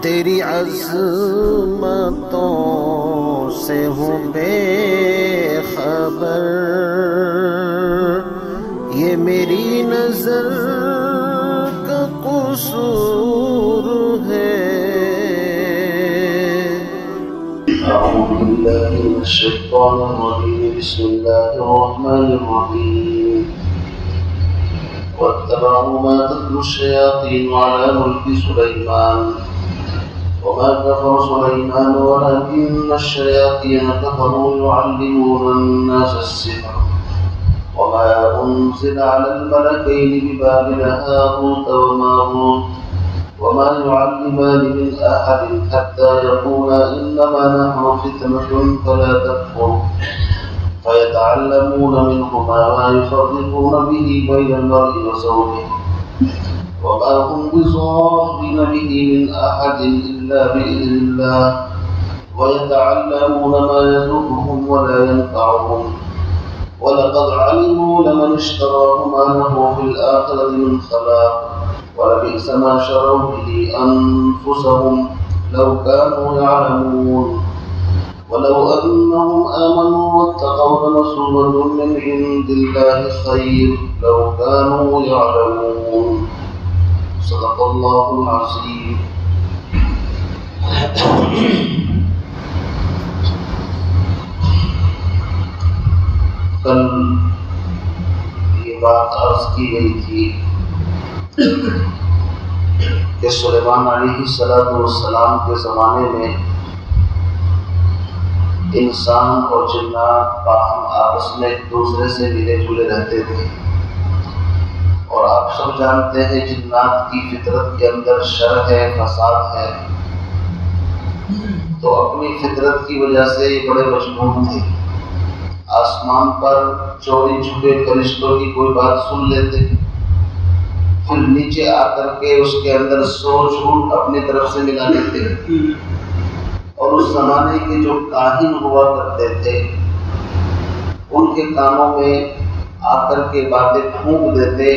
تیری عظمتوں سے ہوں بے خبر، یہ میری نظر کا قصور ہے۔ أعوذ بالله من الشيطان الرجيم، بسم الله الرحمن الرحيم. واتبعوا ما تتلو الشياطين على ملك سليمان وما كفر سليمان ولكن الشياطين كفروا يعلمون الناس السحر وما أنزل على الملكين ببابل هاروت وماروت وما يعلمان من أحد حتى يقولا إنما نحن فتنة فلا تكفر فيتعلمون منهما ما يفرقون به بين المرء وزوجه وما هم بضارين به من أحد إلا بإذن الله ويتعلمون ما يضرهم ولا ينفعهم ولقد علموا لمن اشتراه ما له في الآخرة من خلاق ولبئس ما شروا به أنفسهم لو كانوا يعلمون ولو أنهم آمنوا واتقوا لمثوبة من عند الله خير لو كانوا يعلمون. صدق الله العظيم. کل یہ بات عرض کی گئی تھی کہ سلیمان علیہ السلام کے زمانے میں انسان اور جنات باہم آپس میں ایک دوسرے سے ملے جلے رہتے تھے، اور آپ سب جانتے ہیں جنات کی فطرت کے اندر شر ہے، فساد ہے، تو اپنی فطرت کی وجہ سے یہ بڑے مجبور تھے۔ آسمان پر چوری چھپے فرشتوں کی کوئی بات سن لیتے، پھر نیچے آ کر کے اس کے اندر سو جھوٹ اپنی طرف سے ملا لیتے، اور اس زمانے کے جو کاہن ہوا کرتے تھے ان کے کانوں میں آ کر کے باتیں پھونک دیتے،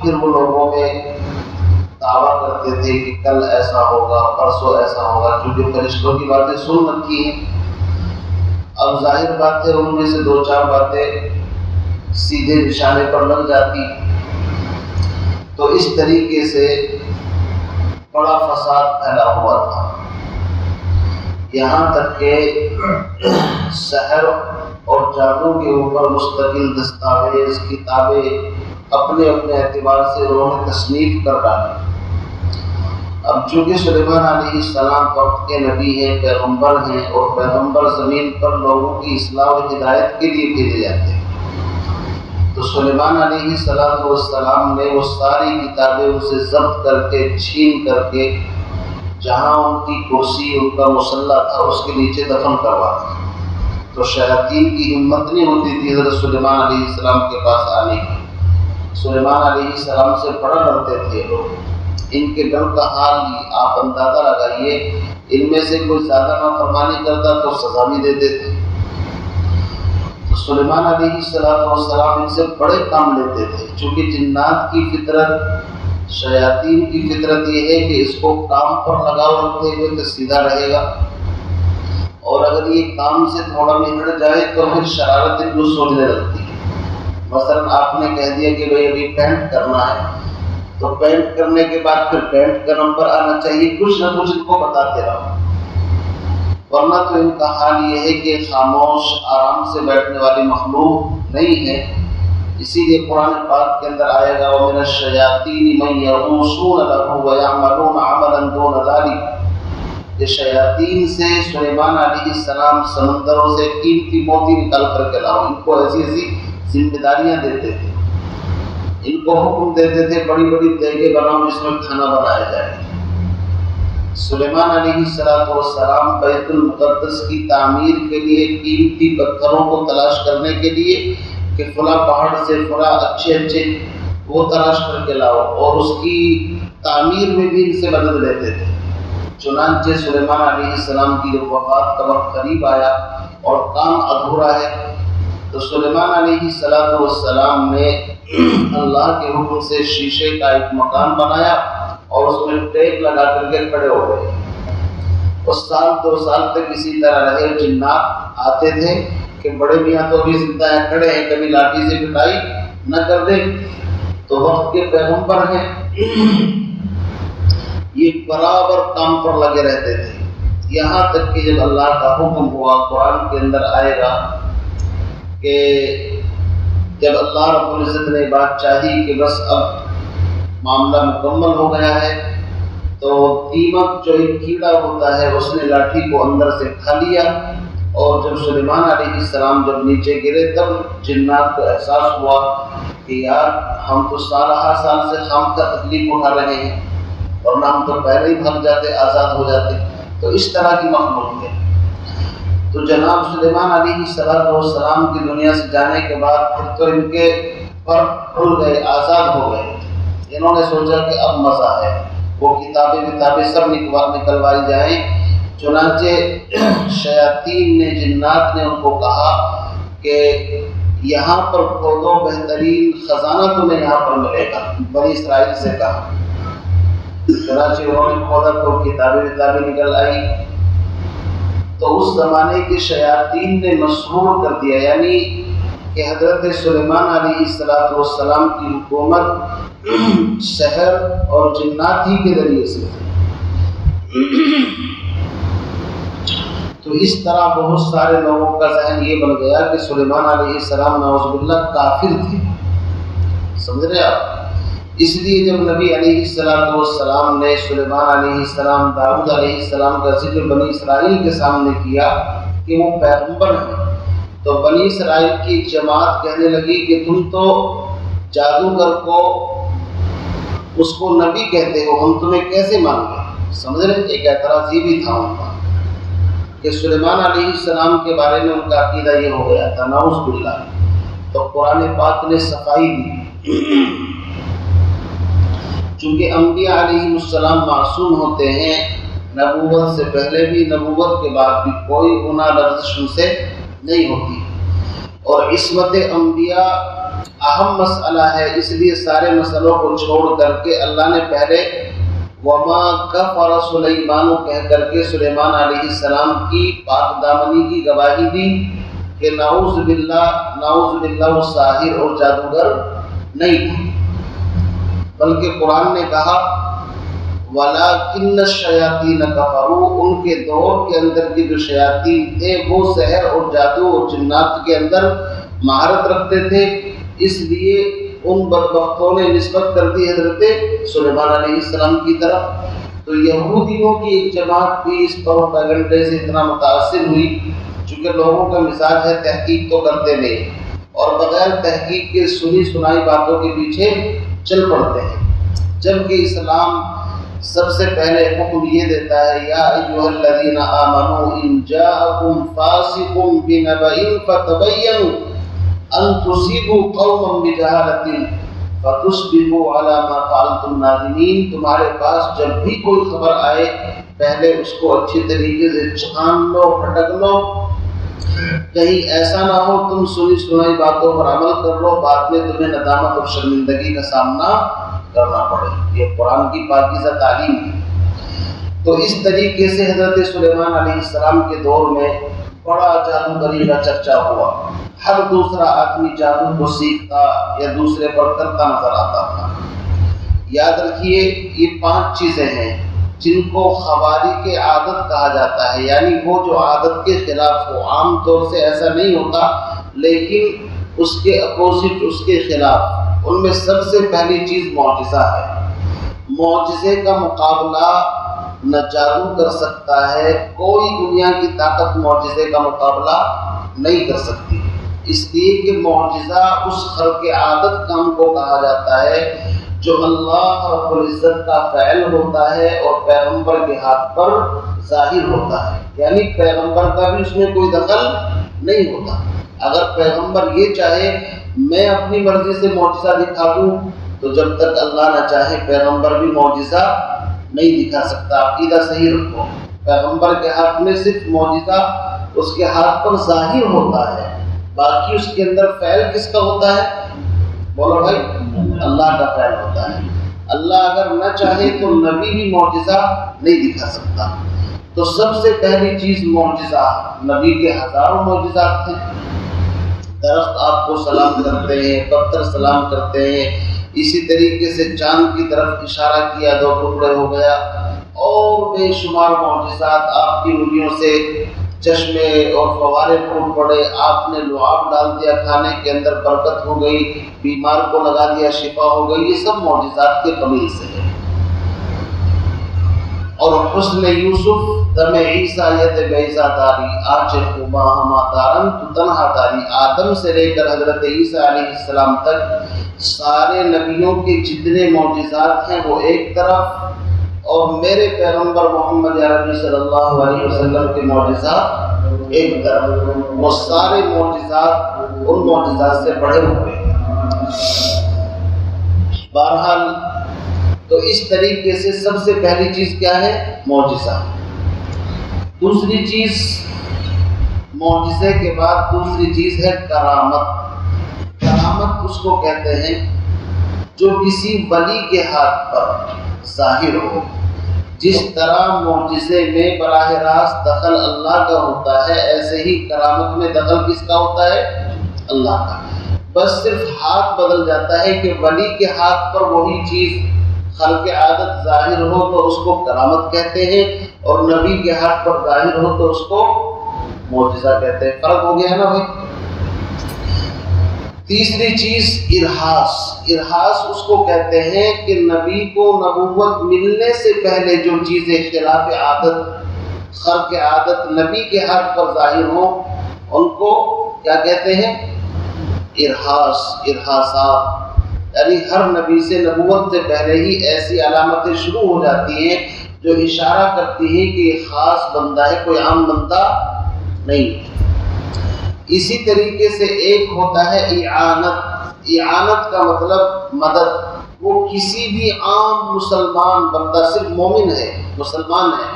پھر وہ لوگوں میں دعویٰ کرتے تھے کہ کل ایسا ہوگا، پرسوں ایسا ہوگا، کیونکہ فرشتوں کی باتیں سن رکھی ہیں۔ اب ظاہر بات ہے ان میں سے دو چار باتیں سیدھے نشانے پر لگ جاتی، تو اس طریقے سے بڑا فساد پھیلا ہوا تھا، یہاں تک کہ سحر اور جادو کے اوپر مستقل دستاویز کتابیں اپنے اپنے اعتبار سے انہوں نے تصنیف کر ڈالی۔ اب چونکہ سلیمان علیہ السلام وقت کے نبی ہیں، پیغمبر ہیں، اور پیغمبر زمین پر لوگوں کی اصلاح و ہدایت کے لیے بھیجے جاتے ہیں، تو سلیمان علیہ السلام نے وہ ساری کتابیں ان سے ضبط کر کے چھین کر کے جہاں ان کی کرسی ان کا مصلی تھا اس کے نیچے دفن کروا دیا، تو شیاطین کی ہمت نہیں ہوتی تھی حضرت سلیمان علیہ السلام کے پاس آنے کی۔ سلیمان علیہ السلام سے بڑا ڈرتے تھے لوگ، ان کے ڈر کا حال آپ اندازہ لگائیے، ان میں سے کوئی زیادہ نافرمانی کرتا تو سزا بھی دیتے تھے۔ تو سلیمان علیہ السلام ان سے بڑے کام لیتے تھے، چونکہ جنات کی فطرت، شیاطین کی فطرت یہ ہے کہ اس کو کام پر لگاؤ رکھتے ہوئے تو سیدھا رہے گا، اور اگر یہ کام سے تھوڑا بھی ہٹ جائے تو پھر شرارتیں کچھ سوچنے لگتی ہے۔ مثلا آپ نے کہہ دیا کہ بھائی ابھی پینٹ کرنا ہے، تو پینٹ کرنے کے بعد پھر پینٹ کا نمبر آنا چاہیے، کچھ نہ کچھ ان کو بتاتے رہو، ورنہ تو ان کا حال یہ ہے کہ خاموش آرام سے بیٹھنے والی مخلوق نہیں ہے۔ اسی لیے قرآن پاک کے اندر آئے گا وَمِنَ الشَّيَاطِينِ مَن يَغُوصُونَ لَهُ وَيَعْمَلُونَ عَمَلًا دُونَ ذَلِكَ، کہ شیاطین سے سلیمان علیہ السلام سمندروں سے قیمتی موتی نکال کر کے لاؤ، ان کو ایسی ایسی ذمہ داریاں دیتے تھے، ان کو حکم دیتے تھے بڑی بڑی دیگیں بناؤ جس میں کھانا بنایا جائے۔ سلیمان علیہ السلام بیت المقدس کی تعمیر کے لیے قیمتی پتھروں کو تلاش کرنے کے لیے کہ فلاں پہاڑ سے فلاں اچھے وہ تلاش کر کے لاؤ، اور اس کی تعمیر میں بھی ان سے مدد لیتے تھے۔ چنانچہ سلیمان علیہ السلام کی جب وفات کا وقت قریب آیا اور کام ادھورا ہے، تو سلیمان علیہ السلام نے اللہ کے حکم سے شیشے کا ایک مکان بنایا اور اس میں ٹیپ لگا کر کے کھڑے ہو گئے. اور سال 2 سال تک اسی طرح رہے. جنات آتے تھے کہ بڑے میاں تو ابھی زندہ ہیں, کھڑے ہیں, کبھی لاٹھی سے پٹائی نہ کر دیں, تو وقت کے پیغمبر ہیں, یہ برابر کام پر لگے رہتے تھے. یہاں تک کہ جب اللہ کا حکم ہوا قرآن کے اندر آئے گا کہ جب اللہ رب العزت نے بات چاہی کہ بس اب معاملہ مکمل ہو گیا ہے, تو دیمک جو ایک کیڑا ہوتا ہے اس نے لاٹھی کو اندر سے کھا لیا, اور جب سلیمان علیہ السلام جب نیچے گرے تب جنات کو احساس ہوا کہ یار ہم تو سالہ سال سے خام کا تکلیف اٹھا رہے ہیں, ورنہ ہم تو پہلے ہی بھگ جاتے, آزاد ہو جاتے. تو اس طرح کی مخلوق ہے. تو جناب سلیمان علیہ السلام کی دنیا سے جانے کے بعد پھر تو ان کے پر کھل گئے, آزاد ہو گئے. انہوں نے سوچا کہ اب مزہ ہے, وہ کتابیں سب نکلوائی جائیں. چنانچہ شیاطین نے, جنات نے ان کو کہا کہ یہاں پر کھودو, بہترین خزانہ تمہیں یہاں پر ملے گا. بنی اسرائیل سے کہا. چنانچہ انہوں نے کھودا تو کتابیں نکل آئی. تو اس زمانے کے شیاطین نے مسحور کر دیا, یعنی کہ حضرت سلیمان علیہ السلام کی حکومت سحر اور جنات ہی کے ذریعے سے. تو اس طرح بہت سارے لوگوں کا ذہن یہ بن گیا کہ سلیمان علیہ السلام نعوذ باللہ کافر تھے. سمجھ رہے آپ؟ اس لیے جب نبی علیہ السلام نے سلیمان علیہ السلام, داؤد علیہ السلام کا ذکر بنی اسرائیل کے سامنے کیا کہ وہ پیغمبر ہیں, تو بنی اسرائیل کی جماعت کہنے لگی کہ تم تو جادوگر کو اس کو نبی کہتے ہو, ہم تمہیں کیسے مانیں. سمجھ رہے؟ ایک اعتراض یہ بھی تھا ان کا کہ سلیمان علیہ السلام کے بارے میں ان کا عقیدہ یہ ہو گیا تھا, نعوذ باللہ. تو قرآن پاک نے صفائی دی, چونکہ انبیاء علیہ السلام معصوم ہوتے ہیں, نبوت سے پہلے بھی نبوت کے بعد بھی کوئی گناہ لرزش ان سے نہیں ہوتی. اور عصمت انبیاء اہم مسئلہ ہے, اس لیے سارے مسئلوں کو چھوڑ کر کے اللہ نے پہلے وما کفر سلیمان کہہ کر کے سلیمان علیہ السلام کی پاک دامنی کی گواہی دی کہ نعوذ باللہ وہ ساحر اور جادوگر نہیں تھے. بلکہ قرآن نے کہا وَلَٰكِنَّ الشَّيَاطِينَ كَفَرُوا, ان کے دور کے اندر کے جو شیاطین تھے وہ سحر اور جادو اور جنات کے اندر مہارت رکھتے تھے, اس لیے ان بدبختوں نے نسبت کر دی حضرت سلیمان علیہ السلام کی طرف. تو یہودیوں کی ایک جماعت بھی اس پروپیگنڈے سے اتنا متاثر ہوئی, چونکہ لوگوں کا مزاج ہے تحقیق تو کرتے نہیں, اور بغیر تحقیق کے سنی سنائی باتوں کے پیچھے چل پڑتے ہیں. جبکہ اسلام سب سے پہلے حکم یہ دیتا ہے یا ایھا الذین آمنوا ان جاءکم فاسق بنبأ فتبینوا ان تصیبوا قوما بجہالۃ فتصبحوا علی ما فعلتم نادمین. تمہارے پاس جب بھی کوئی خبر آئے پہلے اس کو اچھی طریقے سے چھان لو, پھٹک لو, کہیں ایسا نہ ہو تم سنی سنائی باتوں پر عمل کر لو, بعد میں تمہیں ندامت اور شرمندگی کا سامنا کرنا پڑے. یہ قرآن کی پاکیزہ تعلیم ہے. تو اس طریقے سے حضرت سلیمان علیہ السلام کے دور میں بڑا جادوگری کا چرچا ہوا. ہر دوسرا آدمی جادو کو سیکھتا یا دوسرے پر کرتا نظر آتا تھا. یاد رکھیے یہ 5 چیزیں ہیں جن کو خوارق عادت کہا جاتا ہے, یعنی وہ جو عادت کے خلاف ہو. عام طور سے ایسا نہیں ہوتا, لیکن اس کے اپوزٹ, اس کے خلاف. ان میں سب سے پہلی چیز معجزہ ہے. معجزے کا مقابلہ نہ جادو کر سکتا ہے, کوئی دنیا کی طاقت معجزے کا مقابلہ نہیں کر سکتی. اس لیے کہ معجزہ اس خرق عادت کام کو کہا جاتا ہے جو اللہ رب العزت کا فعل ہوتا ہے اور پیغمبر کے ہاتھ پر ظاہر ہوتا ہے. یعنی پیغمبر کا بھی اس میں کوئی دخل نہیں ہوتا. اگر پیغمبر یہ چاہے میں اپنی مرضی سے معجزہ دکھا دوں, تو جب تک اللہ نہ چاہے پیغمبر بھی معجزہ نہیں دکھا سکتا. عقیدہ صحیح رکھو, پیغمبر کے ہاتھ میں صرف معجزہ اس کے ہاتھ پر ظاہر ہوتا ہے, باقی اس کے اندر فعل کس کا ہوتا ہے؟ بولو بھائی, اللہ کا فعل ہوتا ہے. اللہ اگر نہ چاہے تو نبی بھی معجزہ نہیں دکھا سکتا۔ تو سب سے پہلی چیز معجزہ، نبی کے ہزاروں معجزات تھے، درخت آپ کو سلام کرتے ہیں، پتھر سلام کرتے ہیں، اسی طریقے سے چاند کی طرف اشارہ کیا 2 ٹکڑے ہو گیا، اور بے شمار معجزات، آپ کی انگلیوں سے چشمے اور فوارے پھوٹ پڑے، آپ نے لعاب ڈال دیا کھانے کے اندر، برکت ہو گئی، بیمار کو لگا دیا شفا ہو گئی، یہ سب معجزات کے قبیل سے ہے۔ اور حسن یوسف دم عیسیٰ ید بیضا داری، آج خوبا ہما دارن تو تنہا داری، آدم سے لے کر حضرت عیسیٰ علیہ السلام تک سارے نبیوں کے جتنے معجزات ہیں وہ ایک طرف، اور میرے پیغمبر محمد عربی صلی اللہ علیہ وسلم کے معجزات ایک طرف، وہ سارے معجزات ان معجزات سے بڑے ہوئے ہیں۔ بہرحال تو اس طریقے سے سب سے پہلی چیز کیا ہے؟ معجزہ۔ دوسری چیز، معجزے کے بعد دوسری چیز ہے کرامت۔ کرامت اس کو کہتے ہیں جو کسی ولی کے ہاتھ پر ظاہر ہو۔ جس طرح معجزے میں براہ راست دخل اللہ کا ہوتا ہے، ایسے ہی کرامت میں دخل کس کا ہوتا ہے؟ اللہ کا۔ بس صرف ہاتھ بدل جاتا ہے کہ ولی کے ہاتھ پر وہی چیز خلق عادت ظاہر ہو تو اس کو کرامت کہتے ہیں، اور نبی کے ہاتھ پر ظاہر ہو تو اس کو معجزہ کہتے ہیں۔ فرق ہو گیا نا بھائی؟ تیسری چیز ارہاس۔ ارہاس اس کو کہتے ہیں کہ نبی کو نبوت ملنے سے پہلے جو چیزیں خلاف عادت، خلق عادت نبی کے ہاتھ پر ظاہر ہوں، ان کو کیا کہتے ہیں؟ ارہاس، ارہاسات۔ یعنی ہر نبی سے نبوت سے پہلے ہی ایسی علامتیں شروع ہو جاتی ہیں جو اشارہ کرتی ہیں کہ یہ خاص بندہ ہے، کوئی عام بندہ نہیں۔ اسی طریقے سے ایک ہوتا ہے اعانت۔ اعانت کا مطلب مدد۔ وہ کسی بھی عام مسلمان بندہ، صرف مومن ہے، مسلمان ہے،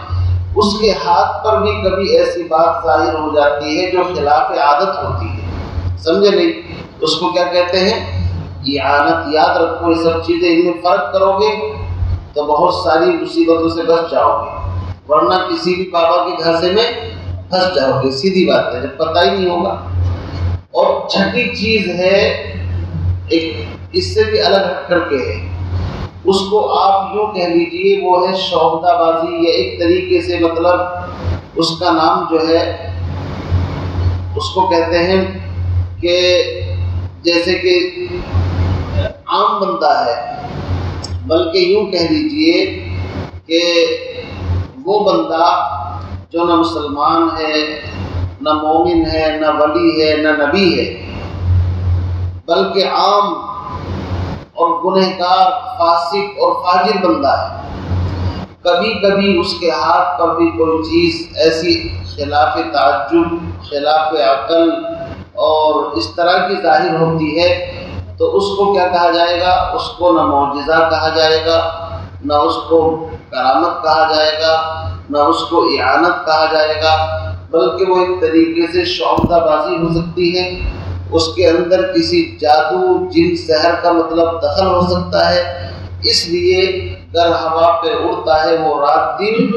اس کے ہاتھ پر بھی کبھی ایسی بات ظاہر ہو جاتی ہے جو خلاف عادت ہوتی ہے، سمجھے نہیں؟ اس کو کیا کہتے ہیں؟ اعانت۔ یاد رکھو یہ سب چیزیں، ان میں فرق کرو گے تو بہت ساری مصیبتوں سے بچ جاؤ گے، ورنہ کسی بھی بابا کے گھر سے میں پھنس جاؤ گے، سیدھی بات ہے، جب پتہ ہی نہیں ہوگا۔ اور چھٹی چیز ہے، ایک اس سے بھی الگ ہٹ کر کے ہے، اس کو آپ یوں کہہ لیجئے وہ ہے شوہدہ بازی، یا ایک طریقے سے مطلب اس کا نام جو ہے اس کو کہتے ہیں کہ جیسے کہ عام بندہ ہے، بلکہ یوں کہہ لیجئے کہ وہ بندہ جو نہ مسلمان ہے، نہ مومن ہے، نہ ولی ہے، نہ نبی ہے، بلکہ عام اور گنہگار، فاسق اور فاجر بندہ ہے، کبھی کبھی اس کے ہاتھ پر بھی کوئی چیز ایسی خلاف تعجب، خلاف عقل اور اس طرح کی ظاہر ہوتی ہے، تو اس کو کیا کہا جائے گا؟ اس کو نہ معجزہ کہا جائے گا، نہ اس کو کرامت کہا جائے گا، نہ اس کو اعانت کہا جائے گا، بلکہ وہ ایک طریقے سے شعبدہ بازی ہو سکتی ہے۔ اس کے اندر کسی جادو، جن، سحر کا مطلب دخل ہو سکتا ہے۔ اس لیے گر ہوا پہ اڑتا ہے وہ رات دن،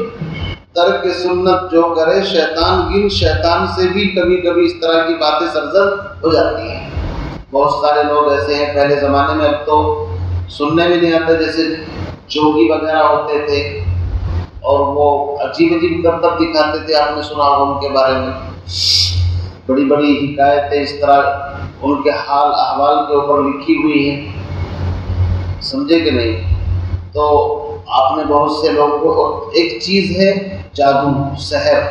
ترک سنت جو کرے شیطان گن، شیطان سے بھی کبھی کبھی اس طرح کی باتیں سرزد ہو جاتی ہیں۔ بہت سارے لوگ ایسے ہیں پہلے زمانے میں، اب تو سننے میں نہیں آتا، جیسے جوگی وغیرہ ہوتے تھے اور وہ عجیب عجیب کرتب دکھاتے تھے، آپ نے سنا ہوگا ان کے بارے میں، بڑی بڑی حکایتیں اس طرح ان کے حال احوال کے اوپر لکھی ہوئی ہیں، سمجھے کہ نہیں؟ تو آپ نے بہت سے لوگوں کو، ایک چیز ہے جادو، سحر۔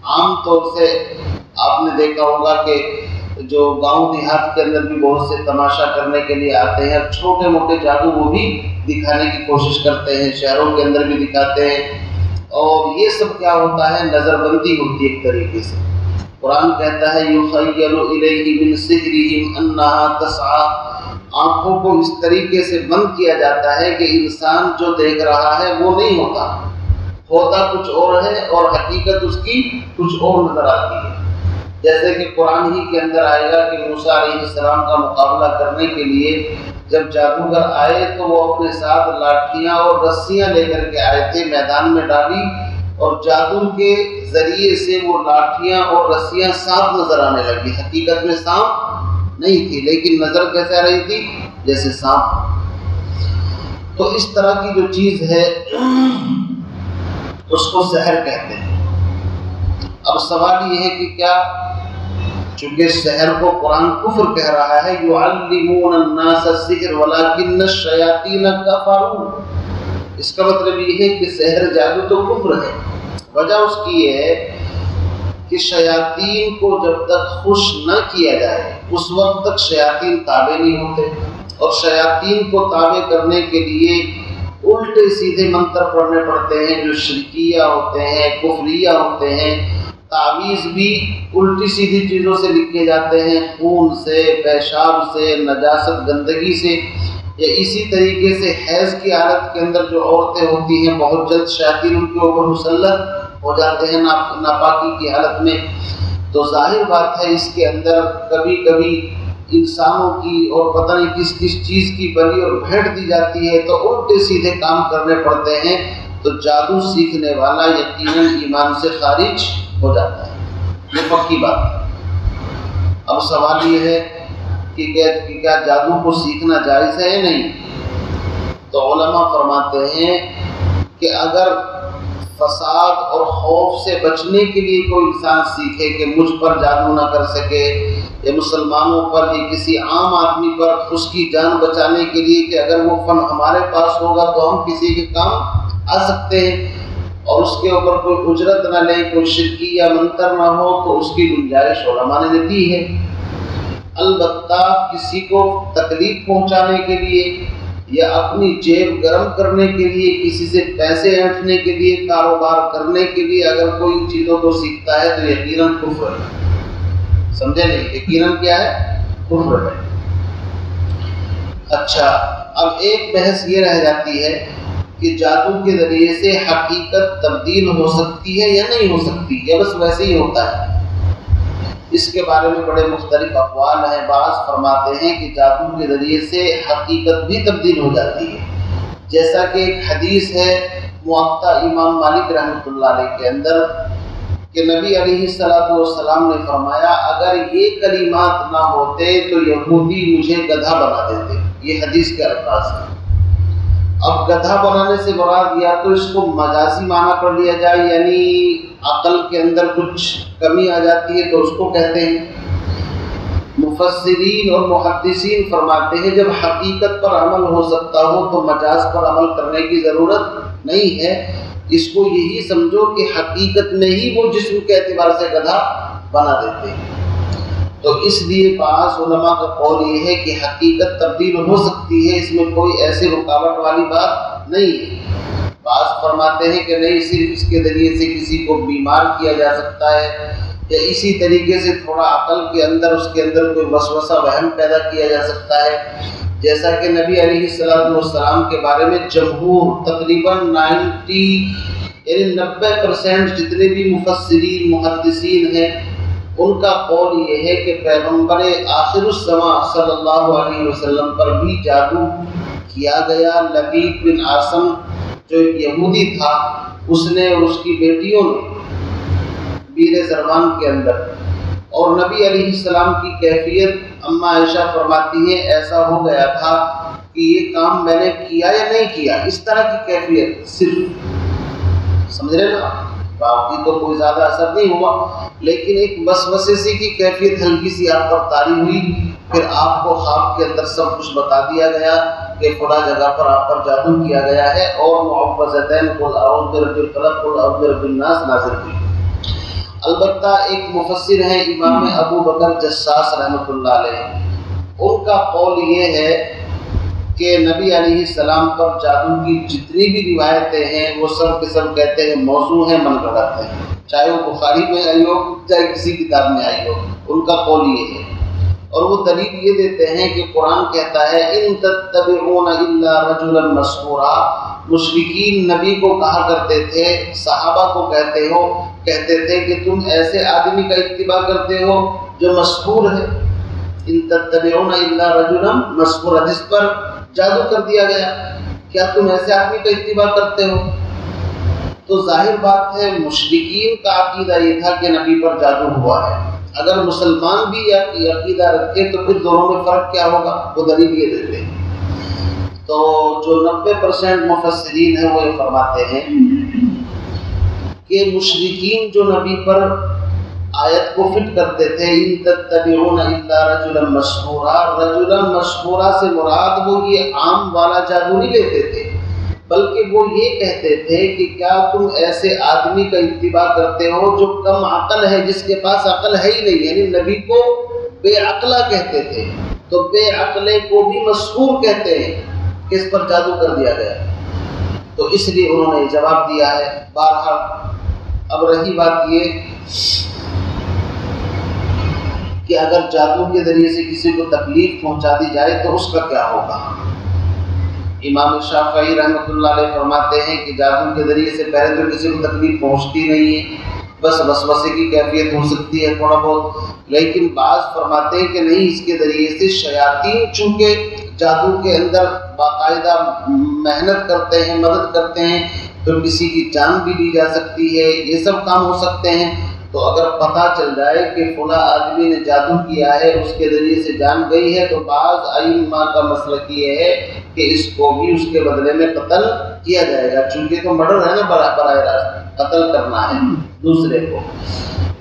عام طور سے آپ نے دیکھا ہوگا کہ جو گاؤں دیہات کے اندر بھی بہت سے تماشا کرنے کے لیے آتے ہیں، چھوٹے موٹے جادو وہ بھی دکھانے کی کوشش کرتے ہیں، شہروں کے اندر بھی دکھاتے ہیں، اور یہ سب کیا ہوتا ہے؟ نظر بندی ہوتی ہے ایک طریقے سے۔ قرآن کہتا ہے یُخَیَّلُ إِلَیْهِ مِنْ سِحْرِهِمْ أَنَّهَا تَسْعَىٰ، آنکھوں کو اس طریقے سے بند کیا جاتا ہے کہ انسان جو دیکھ رہا ہے وہ نہیں ہوتا، ہوتا کچھ اور ہے اور حقیقت اس کی کچھ اور نظر آتی ہے۔ جیسے کہ قرآن ہی کے اندر آئے گا کہ موسیٰ علیہ السلام کا مقابلہ کرنے کے لیے جب جادوگر آئے تو وہ اپنے ساتھ لاٹھیاں اور رسیاں لے کر کے آئے تھے، میدان میں ڈالی اور جادو کے ذریعے سے وہ لاٹھیاں اور رسیاں سانپ نظر آنے لگی۔ حقیقت میں سانپ نہیں تھی لیکن نظر کیسے آ رہی تھی؟ جیسے سانپ۔ تو اس طرح کی جو چیز ہے اس کو سحر کہتے ہیں۔ اب سوال یہ ہے کہ کیا چونکہ سحر کو قرآن کفر کہہ رہا ہے، یعلمون الناس السحر ولکن الشیاطین کفروا، اس کا مطلب یہ ہے کہ سحر جادو تو کفر ہے۔ وجہ اس کی یہ ہے کہ شیاطین کو جب تک خوش نہ کیا جائے اس وقت تک شیاطین تابع نہیں ہوتے، اور شیاطین کو تابع کرنے کے لیے الٹے سیدھے منتر پڑھنے پڑتے ہیں جو شرکیہ ہوتے ہیں، کفریہ ہوتے ہیں۔ تعویذ بھی الٹی سیدھی چیزوں سے لکھے جاتے ہیں، خون سے، پیشاب سے، نجاست گندگی سے، یا اسی طریقے سے حیض کی حالت کے اندر جو عورتیں ہوتی ہیں بہت جلد شیاطین ان کے اوپر مسلط ہو جاتے ہیں ناپاکی کی حالت میں۔ تو ظاہر بات ہے اس کے اندر کبھی کبھی انسانوں کی اور پتہ نہیں کس کس چیز کی بلی اور بھیٹ دی جاتی ہے تو الٹے سیدھے کام کرنے پڑتے ہیں، تو جادو سیکھنے والا یقیناً ایمان سے خارج ہو جاتا ہے، یہ پکی بات ہے۔ اب سوال یہ ہے کہ کیا جادو کو سیکھنا جائز ہے یا نہیں؟ تو علماء فرماتے ہیں کہ اگر فساد اور خوف سے بچنے کے لیے کوئی انسان سیکھے کہ مجھ پر جادو نہ کر سکے، یا مسلمانوں پر یا کسی عام آدمی پر اس کی جان بچانے کے لیے کہ اگر وہ فن ہمارے پاس ہوگا تو ہم کسی کے کام آ سکتے ہیں، اور اس کے اوپر کوئی اجرت نہ لے، کوئی شرکی یا منتر نہ ہو، تو اس کی گنجائش علماء نے دی ہے۔ البتہ کسی کو تکلیف پہنچانے کے لیے یا اپنی جیب گرم کرنے کے لیے، کسی سے پیسے اینٹھنے کے لیے، کاروبار کرنے کے لیے اگر کوئی ان چیزوں کو سیکھتا ہے تو یقیناً کفر ہے۔ سمجھے نہیں؟ یقیناً کیا ہے؟ کفر ہے۔ اچھا، اب ایک بحث یہ رہ جاتی ہے کہ جادو کے ذریعے سے حقیقت تبدیل ہو سکتی ہے یا نہیں ہو سکتی، یا بس ویسے ہی ہوتا ہے؟ اس کے بارے میں بڑے مختلف اقوال ہیں۔ بعض فرماتے ہیں کہ جادو کے ذریعے سے حقیقت بھی تبدیل ہو جاتی ہے، جیسا کہ ایک حدیث ہے موطا امام مالک رحمۃ اللہ علیہ کے اندر کہ نبی علیہ السلام نے فرمایا اگر یہ کلمات نہ ہوتے تو یہودی مجھے گدھا بنا دیتے۔ یہ حدیث کے الفاظ ہیں۔ اب گدھا بنانے سے مراد یا تو اس کو مجازی معنی پر لیا جائے، یعنی عقل کے اندر کچھ کمی آ جاتی ہے تو اس کو کہتے ہیں۔ مفسرین اور محدثین فرماتے ہیں جب حقیقت پر عمل ہو سکتا ہو تو مجاز پر عمل کرنے کی ضرورت نہیں ہے، اس کو یہی سمجھو کہ حقیقت میں ہی وہ جسم کے اعتبار سے گدھا بنا دیتے ہیں۔ تو اس لیے بعض علماء کا قول یہ ہے کہ حقیقت تبدیل ہو سکتی ہے، اس میں کوئی ایسی رکاوٹ والی بات نہیں ہے۔ بعض فرماتے ہیں کہ نہیں، صرف اس کے ذریعے سے کسی کو بیمار کیا جا سکتا ہے، یا اسی طریقے سے تھوڑا عقل کے اندر اس کے اندر کوئی وسوسہ وہم پیدا کیا جا سکتا ہے، جیسا کہ نبی علیہ السلام کے بارے میں جمہور تقریباً 90% جتنے بھی مفسرین محدثین ہیں ان کا قول یہ ہے کہ پیغمبر آخر الزماں صلی اللہ علیہ وسلم پر بھی جادو کیا گیا۔ لبید بن عاصم جو ایک یہودی تھا، اس نے اور اس کی بیٹیوں نے بیر زربان کے اندر، اور نبی علیہ السلام کی کیفیت اما عائشہ فرماتی ہیں ایسا ہو گیا تھا کہ یہ کام میں نے کیا یا نہیں کیا، اس طرح کی کیفیت صرف، سمجھ رہے نا؟ باقی تو کوئی زیادہ اثر نہیں ہوا، لیکن ایک وسوسے سی کی کیفیت ہلکی سی آپ پر طاری ہوئی، پھر آپ کو خواب کے اندر سب کچھ بتا دیا گیا کہ فلاں جگہ پر آپ پر جادو کیا گیا ہے، اور معوذتین قل اعوذ برب الفلق قل اعوذ برب الناس نازل ہوئی۔ البتہ ایک مفسر ہیں امام ابو بکر جساس رحمۃ اللہ علیہ، ان کا قول یہ ہے کہ نبی علیہ السلام پر جادو کی جتنی بھی روایتیں ہیں وہ سب کے سب کہتے ہیں موضوع ہیں، من گھڑت ہیں، چاہے وہ بخاری میں آئی ہو چاہے کسی کتاب میں آئی ہو، ان کا قول یہ ہے۔ اور وہ دلیل یہ دیتے ہیں کہ قرآن کہتا ہے ان تتبعون الا رجلا مسحورا، مشرکین نبی کو کہا کرتے تھے، صحابہ کو کہتے تھے کہ تم ایسے آدمی کا اتباع کرتے ہو جو مسحور ہے، ان تتبعون الا رجلا مسحورا، جس پر جادو کر دیا گیا، کیا تم ایسے آدمی کا اتباع کرتے ہو؟ تو ظاہر بات ہے مشرکین کا عقیدہ یہ تھا کہ نبی پر جادو ہوا ہے. اگر مسلمان بھی یہ عقیدہ رکھے تو پھر دونوں میں فرق کیا ہوگا؟ وہ دلیل یہ دیتے ہیں. تو جو 90% مفسرین ہیں وہ یہ فرماتے ہیں کہ مشرکین جو نبی پر آیت کو فٹ کرتے تھے ان تتبعون الا رجلا مسحورا، رجلا مسحورا سے مراد وہ یہ عام والا جادو نہیں لیتے تھے، بلکہ وہ یہ کہتے تھے کہ کیا تم ایسے آدمی کا اتباع کرتے ہو جو کم عقل ہے، جس کے پاس عقل ہے ہی نہیں. یعنی نبی کو بے عقلا کہتے تھے، تو بے عقلے کو بھی مسحور کہتے ہیں کہ اس پر جادو کر دیا گیا. تو اس لیے انہوں نے جواب دیا ہے. بہرحال اب رہی بات یہ کہ اگر جادو کے ذریعے سے کسی کو تکلیف پہنچا دی جائے تو اس کا کیا ہوگا؟ امام شافعی رحمۃ اللہ علیہ فرماتے ہیں کہ جادو کے ذریعے سے پہلے تو کسی کو تکلیف پہنچتی نہیں ہے، بس وسوسے کی کیفیت ہو سکتی ہے تھوڑا بہت، لیکن بعض فرماتے ہیں کہ نہیں، اس کے ذریعے سے شیاطین چونکہ جادو کے اندر باقاعدہ محنت کرتے ہیں، مدد کرتے ہیں، تو کسی کی جان بھی لی جا سکتی ہے، یہ سب کام ہو سکتے ہیں. تو اگر پتہ چل جائے کہ فلاں آدمی نے جادو کیا ہے، اس کے ذریعے سے جان گئی ہے، تو بعض ائمہ کا مسلک یہ ہے کہ اس کو بھی اس کے بدلے میں قتل کیا جائے گا، چونکہ تو مرڈر ہے نا، براہ راست قتل کرنا ہے دوسرے کو.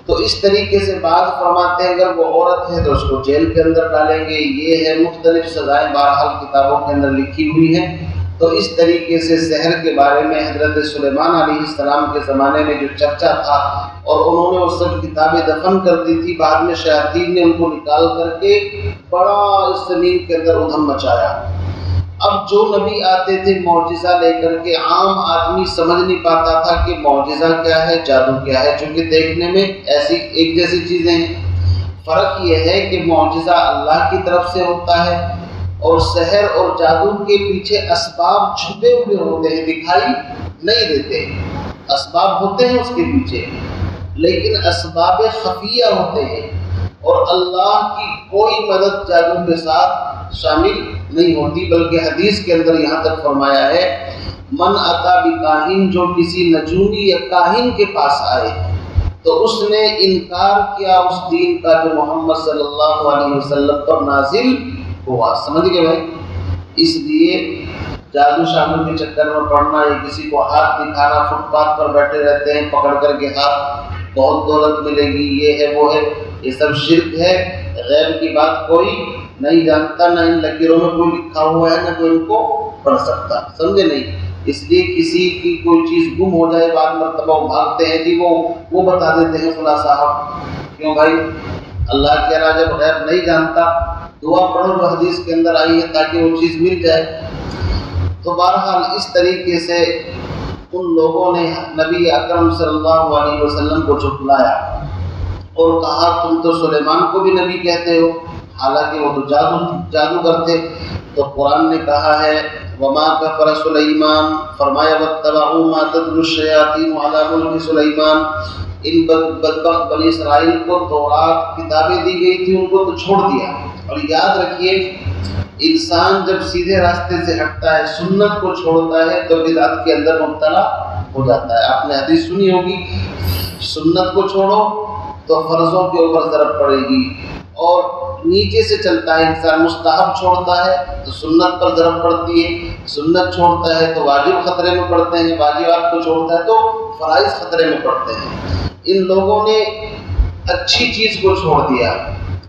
تو اس طریقے سے بعض فرماتے ہیں اگر وہ عورت ہے تو اس کو جیل کے اندر ڈالیں گے. یہ ہے مختلف سزائیں بہرحال کتابوں کے اندر لکھی ہوئی ہیں. تو اس طریقے سے سحر کے بارے میں حضرت سلیمان علیہ السلام کے زمانے میں جو چرچا تھا، اور انہوں نے وہ سب کتابیں دفن کر دی تھی، بعد میں شیاطین نے ان کو نکال کر کے بڑا اس زمین کے اندر ادھم مچایا. اب جو نبی آتے تھے معجزہ لے کر کے، عام آدمی سمجھ نہیں پاتا تھا کہ معجزہ کیا ہے، جادو کیا ہے، چونکہ دیکھنے میں ایسی ایک جیسی چیزیں ہیں. فرق یہ ہے کہ معجزہ اللہ کی طرف سے ہوتا ہے، اور سحر اور جادو کے پیچھے اسباب چھپے ہوئے ہوتے ہیں، دکھائی نہیں دیتے. اسباب ہوتے ہیں اس کے پیچھے، لیکن اسباب خفیہ ہوتے ہیں، اور اللہ کی کوئی مدد جادو کے ساتھ شامل نہیں ہوتی. بلکہ حدیث کے اندر یہاں تک فرمایا ہے من اتا بکاہن، جو کسی نجومی یا کاہن کے پاس آئے تو اس نے انکار کیا اس دین کا جو محمد صلی اللہ علیہ وسلم پر نازل ہوا. سمجھ گئے بھائی؟ اس لیے جادو شادو کے چکر میں پڑنا یا کسی کو ہاتھ دکھانا، فٹ پاتھ پر بیٹھے رہتے ہیں پکڑ کر کے ہاتھ، بہت دولت ملے گی، یہ ہے وہ ہے، یہ سب شرک ہے. غیب کی بات کوئی نہیں جانتا، نہ ان لکیروں میں کوئی لکھا ہوا ہے، نہ کوئی ان کو پڑھ سکتا. سمجھے نہیں؟ اس لیے کسی کی کوئی چیز گم ہو جائے، بعد مرتبہ وہ بھاگتے ہیں جی وہ بتا دیتے ہیں فلاں صاحب. کیوں بھائی؟ اللہ کے راہ جب غیب نہیں جانتا، دعا پڑھو جو حدیث کے اندر آئی ہے تاکہ وہ چیز مل جائے. تو بہرحال اس طریقے سے ان لوگوں نے نبی اکرم صلی اللہ علیہ وسلم کو جھٹلایا اور کہا تم تو سلیمان کو بھی نبی کہتے ہو، حالانکہ وہ تو جادوگر تھے. تو قرآن نے کہا ہے وما کفر سلیمان، فرمایا واتبعوا ما تتلو الشیاطین علی ملک سلیمان. ان بدبخت بنی اسرائیل کو تورات کتابیں دی گئی تھی، ان کو تو چھوڑ دیا. اور یاد رکھیے انسان جب سیدھے راستے سے ہٹتا ہے، سنت کو چھوڑتا ہے، تو بدعت کے اندر مبتلا ہو جاتا ہے. آپ نے حدیث سنی ہوگی سنت کو چھوڑو تو فرضوں کے اوپر ضرب پڑے گی، اور نیچے سے چلتا ہے انسان، مستحب چھوڑتا ہے تو سنت پر ضرب پڑتی ہے، سنت چھوڑتا ہے تو واجب خطرے میں پڑتے ہیں، واجبات کو چھوڑتا ہے تو فرائض خطرے میں پڑتے ہیں. ان لوگوں نے اچھی چیز کو چھوڑ دیا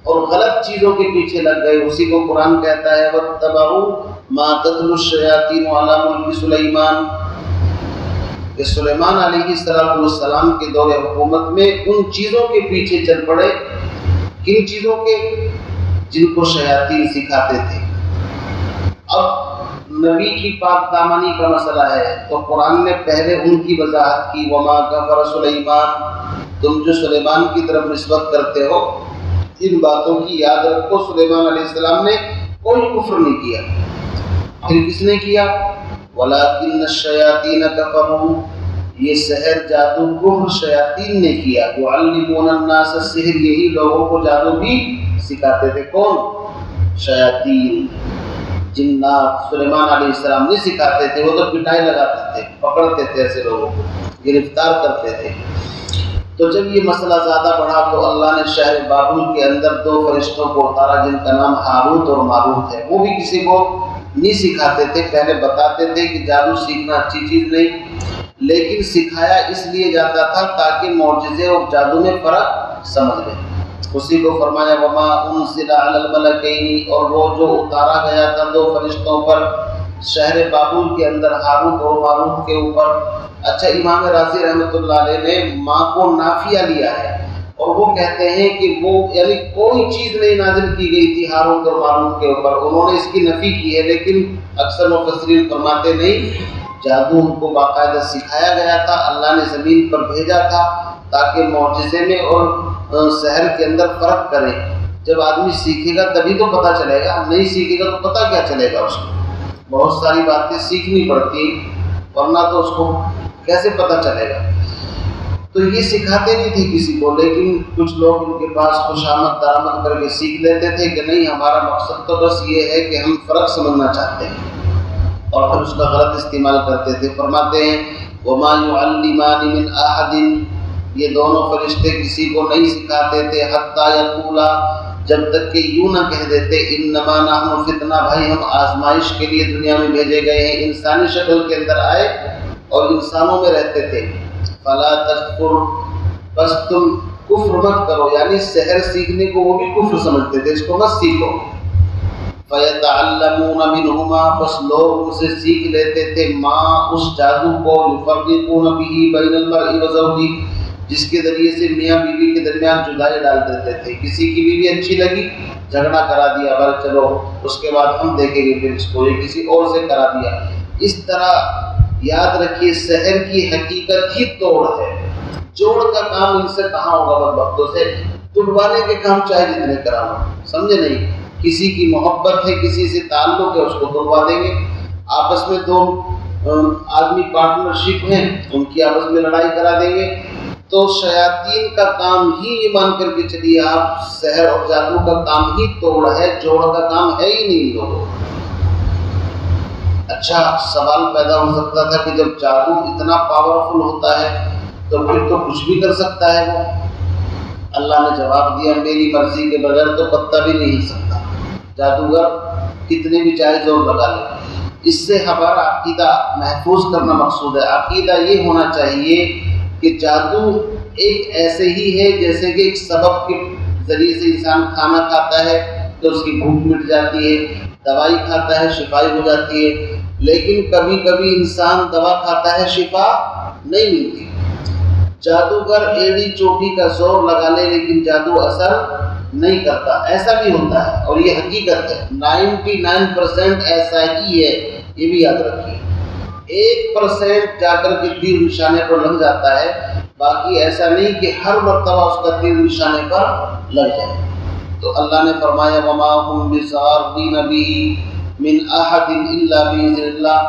اور غلط چیزوں کے پیچھے لگ گئے. اسی کو قرآن کہتا ہے واتبعوا ما تتلو الشیاطین علی ملک سلیمان، کہ سلیمان علیہ السلام کے دور حکومت میں ان چیزوں کے پیچھے چل پڑے، کن چیزوں کے؟ جن کو شیاطین سکھاتے تھے. اب نبی کی پاک دامنی کا مسئلہ ہے تو قرآن نے پہلے ان کی وضاحت کی وما کفر سلیمان، تم جو سلیمان کی طرف نسبت کرتے ہو ان باتوں کی یاد رکھو، سلیمان علیہ السلام نے کوئی کفر نہیں کیا. پھر کس نے کیا؟ وَلَٰكِنَّ الشَّيَاطِينَ كَفَرُوا، یہ سحر جادو کفر شیاطین نے کیا. یعلمون الناس السحر، یہی لوگوں کو جادو بھی سکھاتے تھے. کون؟ شیاطین، جنات. سلیمان علیہ السلام نہیں سکھاتے تھے، وہ تو پٹائی لگاتے تھے، پکڑتے تھے ایسے لوگوں کو، گرفتار کرتے تھے. تو جب یہ مسئلہ زیادہ بڑھا تو اللہ نے شہر بابل کے اندر 2 فرشتوں کو اتارا جن کا نام ہاروت اور ماروت ہے. وہ بھی کسی کو نہیں سکھاتے تھے، پہلے بتاتے تھے کہ جادو سیکھنا اچھی چیز نہیں، لیکن سکھایا اس لیے جاتا تھا تاکہ معجزے اور جادو میں فرق سمجھ لیں. اسی کو فرمایا وما انزل علی الملکین، اور وہ جو اتارا گیا تھا 2 فرشتوں پر شہر بابل کے اندر، ہاروت اور ماروت کے اوپر. اچھا، امام رازی رحمۃ اللہ علیہ نے ماں کو نافیہ لیا ہے اور وہ کہتے ہیں کہ وہ یعنی کوئی چیز نہیں نازل کی گئی تھی ہاروت اور ماروت کے اوپر، انہوں نے اس کی نفی کی ہے. لیکن اکثر مفسرین فرماتے نہیں، جادو ان کو باقاعدہ سکھایا گیا تھا، اللہ نے زمین پر بھیجا تھا تاکہ معجزے میں اور سحر کے اندر فرق کرے. جب آدمی سیکھے گا تبھی تو پتہ چلے گا، نہیں سیکھے گا تو پتہ کیا چلے گا اس کو. بہت ساری باتیں سیکھنی پڑتی، ورنہ تو اس کو کیسے پتہ چلے گا. تو یہ سکھاتے نہیں تھے کسی کو، لیکن کچھ لوگ ان کے پاس خوشامد درآمد کر کے سیکھ لیتے تھے کہ نہیں، ہمارا مقصد تو بس یہ ہے کہ ہم فرق سمجھنا چاہتے ہیں، اور پھر اس کا غلط استعمال کرتے تھے. فرماتے ہیں وما يعلمان من احد، یہ دونوں فرشتے کسی کو نہیں سکھاتے تھے حتی یقولا، جب تک کہ یوں نہ کہہ دیتے انما نحن فتنہ، بھائی ہم آزمائش کے لیے دنیا میں بھیجے گئے ہیں. انسانی شکل کے اندر آئے اور انسانوں میں رہتے تھے. فلا تکفر، بس تم کفر مت کرو، یعنی سحر سیکھنے کو وہ بھی کفر سمجھتے تھے، اس کو مت سیکھو. فیتعلمون منہما، بس لوگ ان سے سیکھ لیتے تھے ما، اس جادو کو، یفرقون به بین المرء وزوجہ، جس کے ذریعے سے میاں بیوی کے درمیان جدائی ڈال دیتے تھے. کسی کی بیوی اچھی لگی، جھگڑا کرا دیا، بھائی چلو اس کے بعد ہم دیکھیں گے پھر اس کو، یہ کسی اور سے کرا دیا. اس طرح یاد رکھیے سحر کی حقیقت ہی توڑ ہے. جوڑ کا کام ان سے کہاں ہوگا؟ بدبختوں سے توڑوانے کے کام چاہے جتنے کرانا، سمجھے نہیں. کسی کی محبت ہے، کسی سے تعلق ہے، اس کو توڑوا دیں گے. آپس میں 2 آدمی پارٹنرشپ ہیں، ان کی آپس میں لڑائی کرا دیں گے. تو شیاطین کا کام ہی یہ مان کر کے چلیے آپ، سحر اور جادو کا کام ہی توڑ ہے، جوڑ کا کام ہے ہی نہیں لوگوں. اچھا، سوال پیدا ہو سکتا تھا کہ جب جادو اتنا پاورفل ہوتا ہے تو پھر تو کچھ بھی کر سکتا ہے وہ. اللہ نے جواب دیا میری مرضی کے بغیر تو پتہ بھی نہیں ہل سکتا. جادوگر کتنے بھی چاہے زور لگا لے. اس سے ہمارا عقیدہ محفوظ کرنا مقصود ہے. عقیدہ یہ ہونا چاہیے کہ جادو ایک ایسے ہی ہے جیسے کہ ایک سبب کے ذریعے سے انسان کھانا کھاتا ہے تو اس کی بھوک مٹ جاتی ہے، دوائی کھاتا ہے شفائی ہو جاتی ہے. لیکن کبھی کبھی انسان دوا کھاتا ہے، شفا نہیں ملتی. جادوگر ایڑی چوٹی کا زور لگا لے لیکن جادو اثر نہیں کرتا، ایسا بھی ہوتا ہے اور یہ حقیقت ہے. 99% ایسا ہی ہے، یہ بھی یاد رکھیے. 1% جا کر کے تیر نشانے پر لگ جاتا ہے، باقی ایسا نہیں کہ ہر مرتبہ اس کا تیر نشانے پر لگ جائے. تو اللہ نے فرمایا وما هم بضارین به من احد الا باذن اللہ،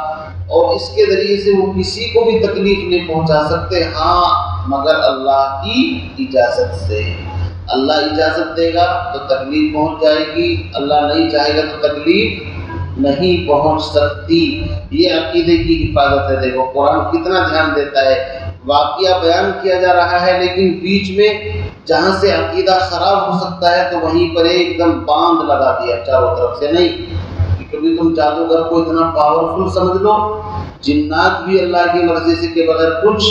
اور اس کے ذریعے سے وہ کسی کو بھی تکلیف نہیں پہنچا سکتے، ہاں مگر اللہ کی اجازت سے. اللہ اجازت دے گا تو تکلیف پہنچ جائے گی، اللہ نہیں چاہے گا تو تکلیف نہیں پہنچ سکتی. یہ عقیدے کی حفاظت ہے. دیکھو قرآن کتنا دھیان دیتا ہے. واقعہ بیان کیا جا رہا ہے لیکن بیچ میں جہاں سے عقیدہ خراب ہو سکتا ہے تو وہیں پر ایک دم باندھ لگا دیا چاروں طرف سے. نہیں کہ کبھی تم جادوگر کو اتنا پاورفل سمجھ لو، جنات بھی اللہ کی مرضی سے کے بغیر کچھ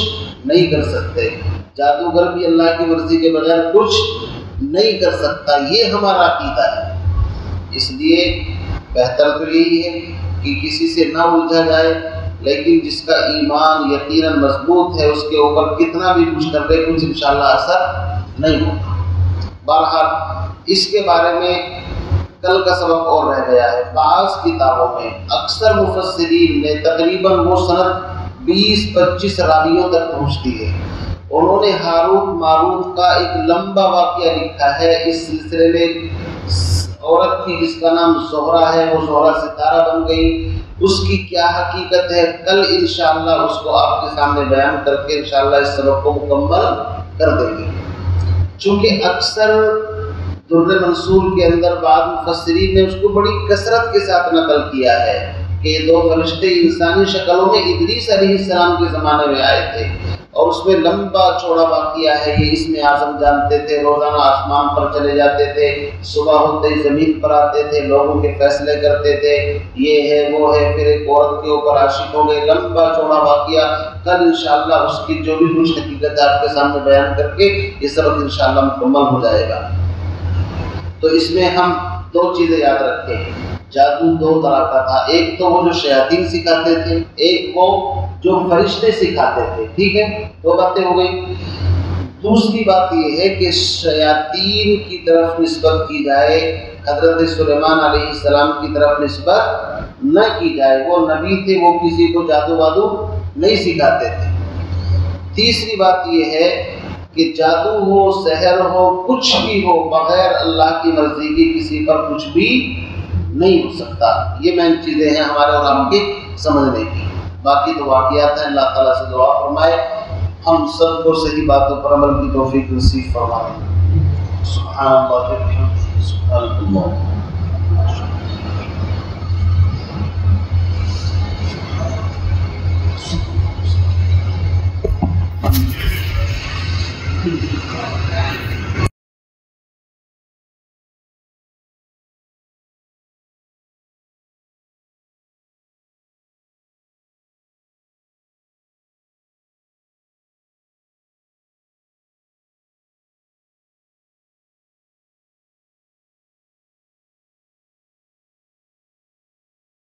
نہیں کر سکتے، جادوگر بھی اللہ کی مرضی کے بغیر کچھ نہیں کر سکتا. یہ ہمارا عقیدہ ہے. اس لیے بہتر تو یہی ہے کہ کسی سے نہ الجھا جائے، لیکن جس کا ایمان یقیناً مضبوط ہے اس کے اوپر کتنا بھی کچھ کر لے کچھ انشاءاللہ اثر نہیں ہوگا. بہرحال اس کے بارے میں کل کا سبق اور رہ گیا ہے. بعض کتابوں میں اکثر مفسرین نے تقریباً وہ سند 20-25 راویوں تک پہنچتی ہے. انہوں نے ہاروت ماروت کا ایک لمبا واقعہ لکھا ہے. اس سلسلے میں عورت تھی جس کا نام زہرہ ہے، وہ زہرہ ستارہ بن گئی. اس کی کیا حقیقت ہے، کل انشاءاللہ اس کو آپ کے سامنے بیان کر کے انشاءاللہ اس سبق کو مکمل کر دیں گے۔ چونکہ اکثر در منصور کے اندر بعض مفسرین نے اس کو بڑی کثرت کے ساتھ نقل کیا ہے کہ یہ دو فرشتے انسانی شکلوں میں ادریس علیہ السلام کے زمانے میں آئے تھے، اور اس میں لمبا چوڑا واقعہ ہے۔ یہ اسم اعظم جانتے تھے، روزانہ آسمان پر چلے جاتے تھے، صبح ہوتے ہی زمین پر آتے تھے، لوگوں کے فیصلے کرتے تھے، یہ ہے وہ ہے، پھر ایک عورت کے اوپر عاشق ہو گئے، لمبا چوڑا واقعہ۔ کل انشاءاللہ اس کی جو بھی کچھ حقیقت ہے آپ کے سامنے بیان کر کے یہ سبق انشاءاللہ مکمل ہو جائے گا۔ تو اس میں ہم دو چیزیں یاد رکھیں، جادو دو طرح کا تھا، ایک تو وہ جو شیاطین سکھاتے تھے، ایک وہ جو فرشتے سکھاتے تھے، ٹھیک ہے، دو باتیں ہو گئی۔ دوسری بات یہ ہے کہ شیاطین کی طرف نسبت کی جائے، حضرت سلیمان علیہ السلام کی طرف نسبت نہ کی جائے، وہ نبی تھے، وہ کسی کو جادو وادو نہیں سکھاتے تھے۔ تیسری بات یہ ہے کہ جادو ہو، سحر ہو، کچھ بھی ہو، بغیر اللہ کی مرضی کی کسی پر کچھ بھی نہیں ہو سکتا۔ یہ مین چیزیں ہیں ہمارے اور آپ کے سمجھنے کی۔ باقی تو واقعات ہیں، اللہ تعالیٰ سے دعا فرمائے ہم سب کو صحیح باتوں پر عمل کی توفیق نصیب فرمائے۔ سبحان اللہ، سبحان اللہ۔